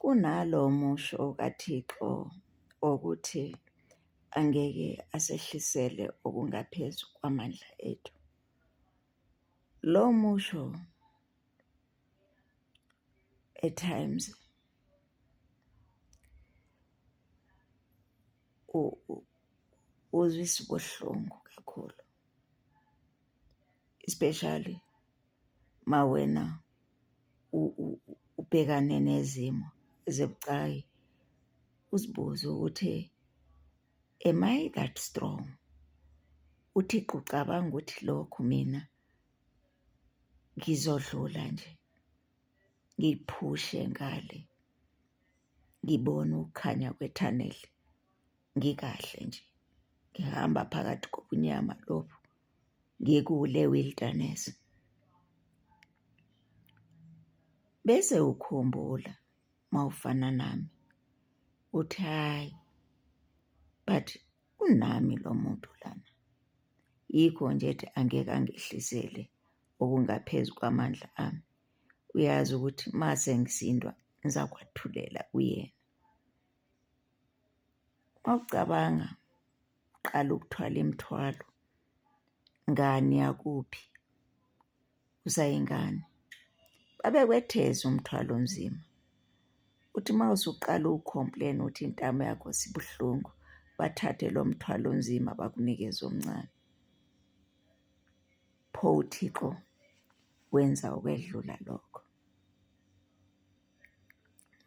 Kunalo musho kaThixo ukuthi angeke asehlisele okungaphezu kwamandla ethu. Lo musho at times uzwisa ubuhlungu kakhulu, especially mawena ubhekane nezimo ezibucayi, uzibuze ukuthi am I that strong? UThixo ucabanga ukuthi lokhu mina ngizodlula nje, ngiphushe ngale, ngibone ukukhanya kwethaneli, ngikahle nje, ngihamba phakathi kobunyama lobu, ngikule wilderness. Bese ukhumbula mawufana nami uthi hayi, but unami lo muntu lana. Yikho nje ethi angeke angehlisele okungaphezu kwamandla ami. Uyazi ukuthi mase ngisindwa ngizakwathulela kuyena. Mawucabanga uqala ukuthwala imithwalo, ngani yakuphi usayingane, babekwetheza umthwalo onzima. Uthi mawusuqala ucomplain uthi intamo yakho sibuhlungu, bathathe lo mthwalo onzima bakunikeze omncane. Pho uThixo wenza ukwedlula lokho.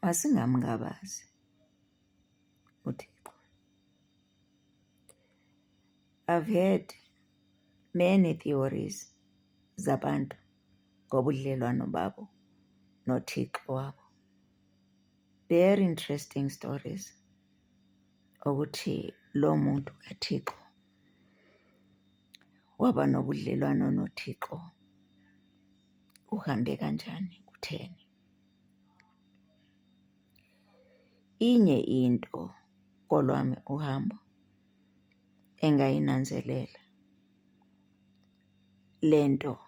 Masingamngabazi uThixo. I've heard many theories zabantu ngobudlelwano babo noThixo wabo. Very interesting stories ukuthi lo muntu kaThixo waba nobudlelwano noThixo uhambe kanjani kutheni. Inye into kolwami uhambo engayinanzelela lento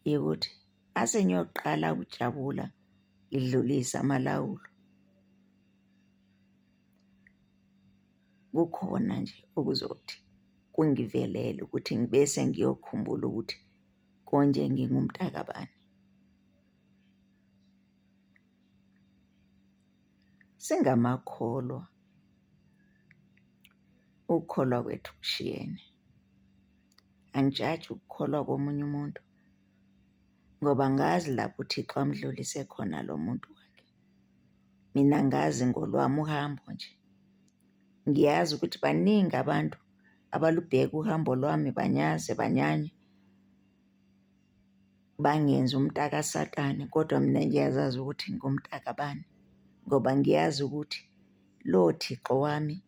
yokuthi ase ngiyoqala ukujabula idlulisa amalawulo, kukhona nje okuzothi kungivelele ukuthi ngibese ngiyokhumbula ukuthi konje ngingumntakabani. Singamakholwa, ukukholwa kwethu kushiyene. Angijaji ukukholwa komunye umuntu ngoba ngazi lapho uThixo amdlulise khona lo muntu wakhe. Mina ngazi ngolwami uhambo nje. Ngiyazi ukuthi baningi abantu abalubheka uhambo lwami banyaze banyanye, bangenza umntaka Satane, kodwa mina ngiyazazi ukuthi ngumntakabani ngoba ngiyazi ukuthi lo Thixo wami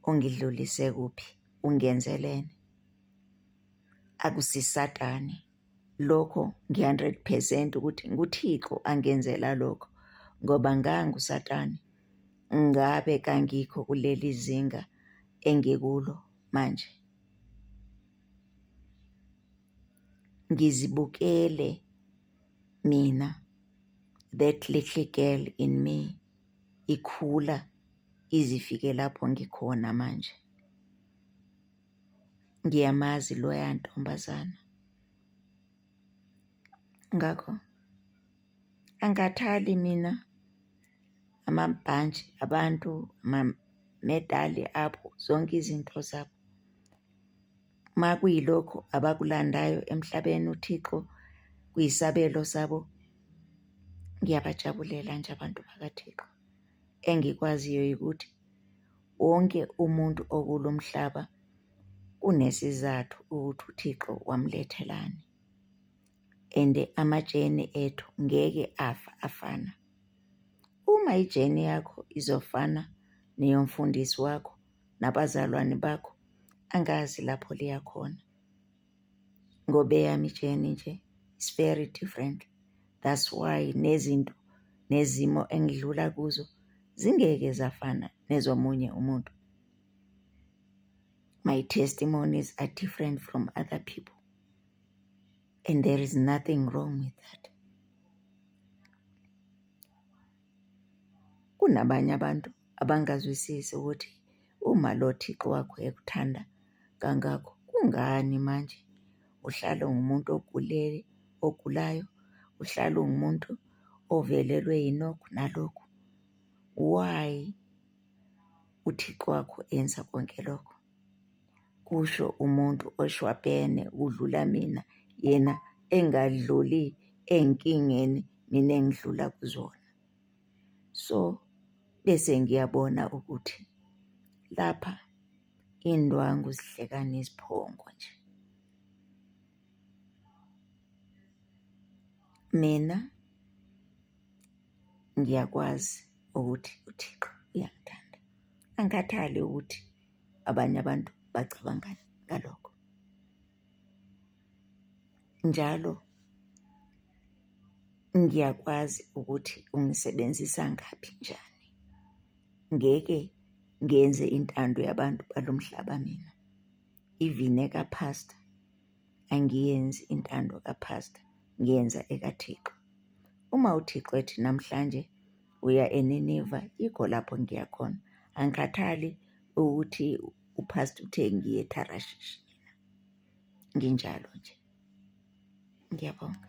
ongidlulise kuphi ungenzelene. Akusisatane lokho ngi-100% ukuthi nguThixo angenzela lokho ngoba nganguSatane ngabe kangikho kuleli zinga engikulo manje. Ngizibukele mina, that little girl in me, ikhula izifike lapho ngikhona manje. Ngiyamazi loya ntombazana. Ngakho angathali mina amabhantshi abantu, amamedali abo, zonke izinto zabo. Makuyilokho abakulandayo emhlabeni uThixo kuyisabelo sabo, ngiyabajabulela nje abantu bakaThixo. Engikwaziyo ukuthi wonke umuntu okulo mhlaba kunesizathu ukuthi uThixo wamlethelani. And amajene ethu ngeke afana. Uma ijene yakho izofana neyomfundisi wakho nabazalwane bakho, angazi lapho liya khona. Ngoba eyami ijene nje is very different. That's why nezinto nezimo engidlula kuzo zingeke zafana nezomunye umuntu. My testimonies are different from other people. And there is nothing wrong with that. Kunabanye abantu abangazwisisi ukuthi uma lo Thixo wakho ekuthanda kangako, kungani manje uhlala ngumuntu ogulayo, uhlala ungumuntu ovelelwe yinokhu nalokhu? Why uThixo wakho enza konke lokho? Kusho umuntu oshwabhene udlula mina, yena engadluli ey'nkingeni mina engidlula kuzona. So bese ngiyabona ukuthi lapha indwangu zihlekana iziphongo nje. Mina ngiyakwazi ukuthi uThixo uyangithanda, angikhathali ukuthi abanye abantu bacabangani ngalokho. Njalo ngiyakwazi ukuthi ungisebenzisa ngaphi njani. Ngeke ngenze intando yabantu balomhlaba mina. Even ekaPastor angiyenzi intando kaPastor, ngiyenza ekaThixo. Uma uThixo ethi namhlanje uya eNineve, yikho lapho ngiya khona. Angikhathali ukuthi uPastor uthe ngiye eTharakhishi, mina nginjalo nje. Ngiyabonga.